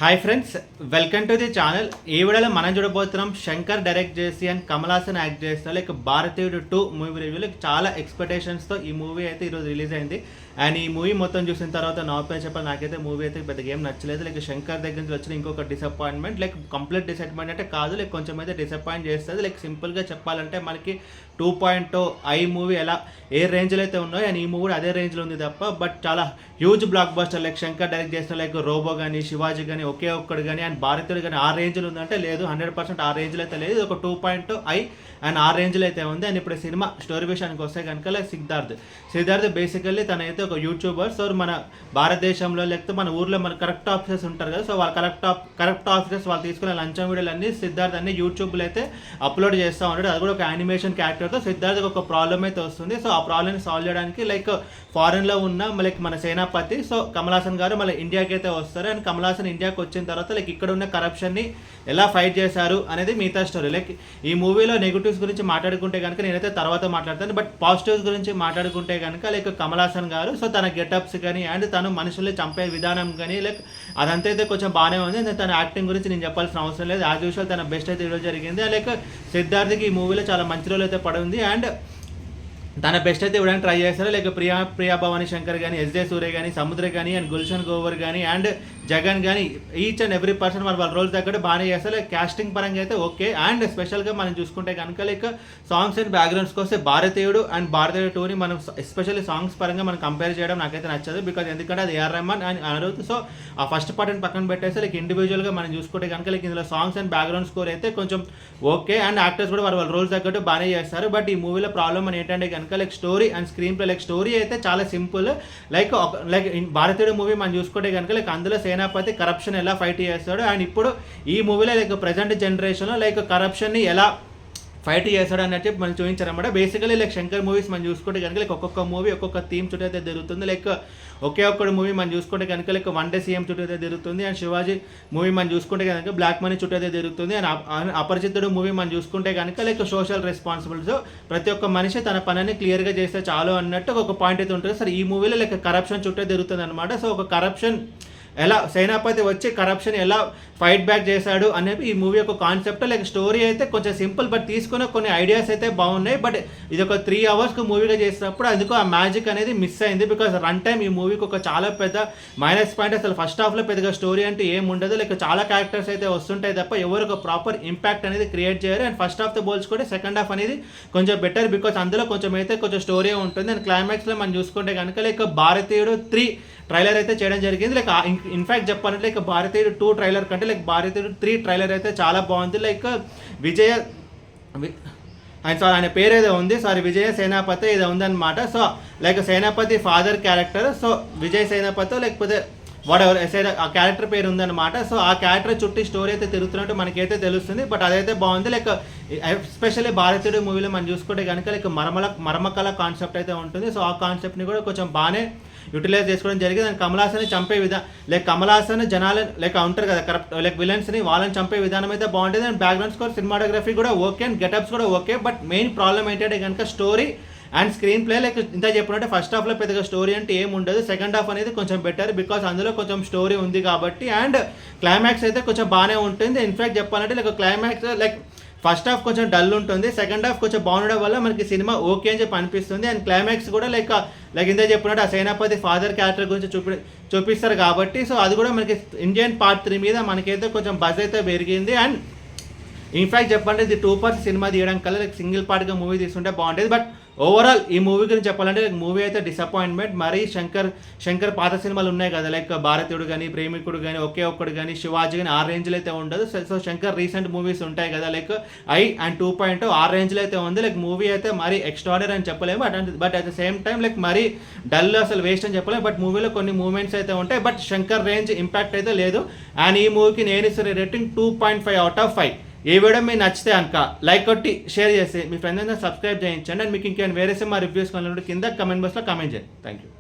Hi friends, welcome to the channel. ఈ వీడియోలో మనం చూడబోతున్నాం శంకర్ డైరెక్ట్ చేసి అండ్ కమల్ హాసన్ యాక్ట్ చేసిన లైక్ భారతీయుడు 2 మూవీ రివ్యూలో చాలా ఎక్స్పెక్టేషన్స్తో ఈ మూవీ అయితే ఈరోజు రిలీజ్ అయింది. అండ్ ఈ మూవీ మొత్తం చూసిన తర్వాత నా ఒపీనియన్ చెప్పాలి, నాకైతే మూవీ అయితే పెద్దగా ఏం నచ్చలేదు. లైక్ శంకర్ దగ్గర నుంచి వచ్చిన ఇంకొక డిసప్పాయింట్మెంట్, లైక్ కంప్లీట్ డిసప్పాయింట్ అంటే కాదు, లైక్ కొంచెం అయితే డిసప్పాయింట్ చేస్తుంది. లైక్ సింపుల్గా చెప్పాలంటే మనకి 2.0 ఐ మూవీ ఎలా ఏ రేంజ్లో అయితే ఉన్నాయో అండ్ ఈ మూవీ కూడా అదే రేంజ్లో ఉంది తప్ప, బట్ చాలా huge block buster like Shankar direct చేసిన లైక్ రోబో కానీ శివాజీ కానీ ఒకే ఒక్కడు కానీ అండ్ భారతీయుడు కానీ ఆ రేంజ్లో ఉందంటే లేదు, 100% ఆ రేంజ్లో అయితే లేదు. ఒక 2.0 ఐ అండ్ ఆ రేంజ్లో అయితే ఉంది. అండ్ ఇప్పుడు సినిమా స్టోరీ విషయానికి వస్తే కనుక లైక్ సిద్ధార్థ్ బేసికల్లీ తనైతే ఒక యూట్యూబర్. సో మన భారతదేశంలో లేకపోతే మన ఊర్లో మన కరెక్ట్ ఆఫీసర్స్ ఉంటారు కదా, సో వాళ్ళ కరెక్ట్ ఆఫీసర్స్ వాళ్ళు తీసుకునే లంచం వీడియోలు అన్ని సిద్ధార్థ్ అన్ని యూట్యూబ్లో అయితే అప్లోడ్ చేస్తూ ఉంటాడు. అది కూడా ఒక యానిమేషన్ క్యారెక్టర్తో సిద్ధార్థ్కి ఒక ప్రాబ్లమ్ అయితే వస్తుంది. సో ఆ ప్రాబ్లమ్ని సాల్వ్ చేయడానికి లైక్ ఫారెన్లో ఉన్న లైక్ మన సేనాపతి సో కమల్ హాసన్ గారు మళ్ళీ ఇండియాకి అయితే వస్తారు. అండ్ కమల్ హాసన్ ఇండియాకి వచ్చిన తర్వాత లైక్ ఇక్కడ ఉన్న కరప్షన్ని ఎలా ఫైట్ చేశారు అనేది మిగతా స్టోరీ. లైక్ ఈ మూవీలో నెగిటివ్స్ గురించి మాట్లాడుకుంటే కనుక నేనైతే తర్వాత మాట్లాడతాను, బట్ పాజిటివ్స్ గురించి మాట్లాడుకుంటే కనుక లైక్ కమల్ హాసన్ గారు సో తన గెటప్స్ కానీ అండ్ తను మనుషుల్ని చంపే విధానం కానీ లైక్ అదంతా అయితే కొంచెం బాగానే ఉంది. తన యాక్టింగ్ గురించి నేను చెప్పాల్సిన అవసరం లేదు, యాజ్ యూజువల్ తన బెస్ట్ అయితే ఇవ్వడం జరిగింది. లైక్ సిద్ధార్థ్కి ఈ మూవీలో చాలా మంచి రోజులు అయితే పడింది అండ్ తన బెస్ట్ అయితే ఇవ్వడానికి ట్రై చేస్తారు. లైక్ ప్రియా భవానీ శంకర్ కానీ, ఎస్జే సూర్య కానీ, సముద్ర కానీ అండ్ గుల్షన్ గోవర్ కానీ అండ్ జగన్ కానీ ఈచ్ అండ్ ఎవ్రీ పర్సన్ వాళ్ళ రోల్స్ దగ్గర బాగానే చేస్తారు. లైక్ కాస్టింగ్ పరంగా అయితే ఓకే. అండ్ స్పెషల్గా మనం చూసుకుంటే కనుక లైక్ సాంగ్స్ అండ్ బ్యాక్గ్రౌండ్స్కి వస్తే భారతీయుడు అండ్ భారతీయుడు 2ని మనం ఎస్పెషల్లీ సాంగ్స్ పరంగా మనం కంపేర్ చేయడం నాకైతే నచ్చదు. బికాజ్ ఎందుకంటే అది AR Rahman and Anirudh. So ఆ ఫస్ట్ పార్ట్ని పక్కన పెట్టేస్తే లైక్ ఇండివిజువల్గా మనం చూసుకుంటే కనుక లైక్ ఇందులో సాంగ్స్ అండ్ బ్యాక్గ్రౌండ్ స్కోర్ అయితే కొంచెం ఓకే. అండ్ యాక్టర్స్ కూడా వాళ్ళ రోల్స్ తగ్గట్టు బాగానే చేస్తారు. బట్ ఈ మూవీలో ప్రాబ్లమ్ అని ఏంటంటే కనుక like story and screen play. Like story అయితే చాలా సింపుల్. లైక్ భారతీయుడు మూవీ మనం చూసుకుంటే కనుక లైక్ అందులో సేనాపతి కరప్షన్ ఎలా ఫైట్ చేస్తాడు అండ్ ఇప్పుడు ఈ మూవీలో లైక్ ప్రజెంట్ జనరేషన్లో లైక్ కరప్షన్ని ఎలా ఫైట్ చేస్తాడు అని చెప్పి మనం చూపించారనమాట. బేసికలీ లైక్ శంకర్ మూవీస్ మనం చూసుకుంటే కనుక లైక్ ఒక్కొక్క మూవీ ఒక్కొక్క థీమ్ చుట్టూ అయితే జరుగుతుంది. లైక్ ఒకే ఒక్కడు మూవీ మనం చూసుకుంటే కనుక లైక్ వన్ డే సీఎం చుట్టూ అయితే జరుగుతుంది. అండ్ శివాజీ మూవీ మనం చూసుకుంటే కనుక బ్లాక్ మనీ చుట్టూ అయితే జరుగుతుంది. అండ్ అపరిచితుడు మూవీ మనం చూసుకుంటే కనుక లైక్ సోషల్ రెస్పాన్సిబిలిటీస్, ప్రతి ఒక్క మనిషి తన పనిని క్లియర్గా చేస్తే చాలు అన్నట్టు ఒక పాయింట్ అయితే ఉంటుంది. సరే ఈ మూవీలో లైక్ కరప్షన్ చుట్టూ జరుగుతుంది అనమాట. సో ఒక కరప్షన్ ఎలా సేనాపతి వచ్చి కరప్షన్ ఎలా ఫైట్ బ్యాక్ చేశాడు అనేది ఈ మూవీ యొక్క కాన్సెప్ట్. లైక్ స్టోరీ అయితే కొంచెం సింపుల్, బట్ తీసుకున్న కొన్ని ఐడియాస్ అయితే బాగున్నాయి. బట్ ఇది ఒక 3 అవర్స్కి మూవీగా చేసినప్పుడు అందుకు ఆ మ్యాజిక్ అనేది మిస్ అయింది. బికాస్ రన్ టైం ఈ మూవీకి ఒక చాలా పెద్ద మైనస్ పాయింట్. అసలు ఫస్ట్ హాఫ్లో పెద్దగా స్టోరీ అంటే ఏం ఉండదు. లైక్ చాలా క్యారెక్టర్స్ అయితే వస్తుంటాయి తప్ప ఎవరు ఒక ప్రాపర్ ఇంపాక్ట్ అనేది క్రియేట్ చేయరు. అండ్ ఫస్ట్ హాఫ్తో పోల్చుకుంటే సెకండ్ హాఫ్ అనేది కొంచెం బెటర్, బికాస్ అందులో కొంచెం స్టోరీ ఉంటుంది. అండ్ క్లైమాక్స్లో మనం చూసుకుంటే కనుక లైక్ భారతీయుడు 3 ట్రైలర్ అయితే చేయడం జరిగింది. లైక్ ఇన్ఫాక్ట్ చెప్పాలంటే లైక్ భారతీయుడు 2 ట్రైలర్ కంటే లైక్ భారతీయుడు 3 ట్రైలర్ అయితే చాలా బాగుంది. లైక్ ఆయన పేరు ఏదో ఉంది, విజయ సేనాపతి ఏదో ఉందన్నమాట. So like Senapathi father character, so Vijay Senapathi లేకపోతే వాట్ ఎవర్ ఆ క్యారెక్టర్ పేరు ఉందన్నమాట. సో ఆ క్యారెక్టర్ చుట్టూ స్టోరీ అయితే తిరుగుతున్నట్టు మనకైతే తెలుస్తుంది. బట్ అదైతే బాగుంది. లైక్ ఎస్పెషల్లీ భారతీయుడు మూవీలో మనం చూసుకుంటే కనుక లైక్ మర్మకళ కాన్సెప్ట్ అయితే ఉంటుంది. సో ఆ కాన్సెప్ట్ని కూడా కొంచెం బాగానే యూటిలైజ్ చేసుకోవడం జరిగింది. అండ్ కమల్ హాసన్ని చంపే లైక్ కమల్ హాసన్ జనాలు లైక్ ఉంటారు కదా కరప్ట్ లైక్ విలన్స్ని, వాళ్ళని చంపే విధానం అయితే బాగుంటుంది. అండ్ బ్యాక్గ్రౌండ్ స్కోర్ సినిమాటోగ్రఫీ కూడా ఓకే అండ్ గెటప్స్ కూడా ఓకే. బట్ మెయిన్ ప్రాబ్లం ఏంటంటే కనుక story and screen play. Like ఇంత చెప్పినట్టే ఫస్ట్ హాఫ్లో పెద్దగా స్టోరీ అంటే ఏం ఉండదు. సెకండ్ హాఫ్ అనేది కొంచెం బెటర్ బికాస్ అందులో కొంచెం స్టోరీ ఉంది కాబట్టి. అండ్ క్లైమాక్స్ అయితే కొంచెం బాగానే ఉంటుంది. ఇన్ఫాక్ట్ చెప్పాలంటే like climax like first half కొంచెం డల్ ఉంటుంది, సెకండ్ హాఫ్ కొంచెం బాగుండడం వల్ల మనకి సినిమా ఓకే అని చెప్పి అనిపిస్తుంది. అండ్ క్లైమాక్స్ కూడా లైక్ ఇంత చెప్పినట్టు ఆ సేనాపతి ఫాదర్ క్యారెక్టర్ గురించి చూపిస్తారు కాబట్టి. సో అది కూడా మనకి ఇండియన్ పార్ట్ 3 మీద మనకైతే కొంచెం బజ్ అయితే పెరిగింది. అండ్ ఇన్ఫాక్ట్ చెప్పాలంటే ఇది 2 పార్ట్స్ సినిమా తీయడం కల్లా లైక్ సింగిల్ పార్ట్గా మూవీ తీసుకుంటే బాగుంటుంది. బట్ ఓవరాల్ ఈ మూవీ గురించి చెప్పాలంటే లైక్ మూవీ అయితే డిసప్పాయింట్మెంట్. మరీ శంకర్ పాత సినిమాలు ఉన్నాయి కదా లైక్ భారతీయుడు కానీ, ప్రేమికుడు కానీ, ఒకే ఒక్కడు కానీ, శివాజీ కానీ ఆ రేంజ్లో అయితే ఉండదు. సో శంకర్ రీసెంట్ మూవీస్ ఉంటాయి కదా లైక్ ఐ అండ్ 2.0 ఆ రేంజ్లో అయితే ఉంది. లైక్ మూవీ అయితే మరీ ఎక్స్ట్రాడనరీ అని చెప్పలేము, but at the same time like మరీ డల్ అసలు వేస్ట్ అని చెప్పలేము. బట్ మూవీలో కొన్ని మూమెంట్స్ అయితే ఉంటాయి, బట్ శంకర్ రేంజ్ ఇంపాక్ట్ అయితే లేదు. అండ్ ఈ మూవీకి నేను ఇస్తున్న రేటింగ్ 2.5/5. ఈ వీడియో మీకు నచ్చితే కనుక లైక్ కొట్టి షేర్ చేసి మీ ఫ్రెండ్స్ అందరూ సబ్స్క్రైబ్ చేయించండి. అండ్ మీకు ఇంకేమైనా వేరే సినిమా రివ్యూస్ కావాలంటే కింద కమెంట్ బాక్స్లో కామెంట్ చేయండి. Thank you.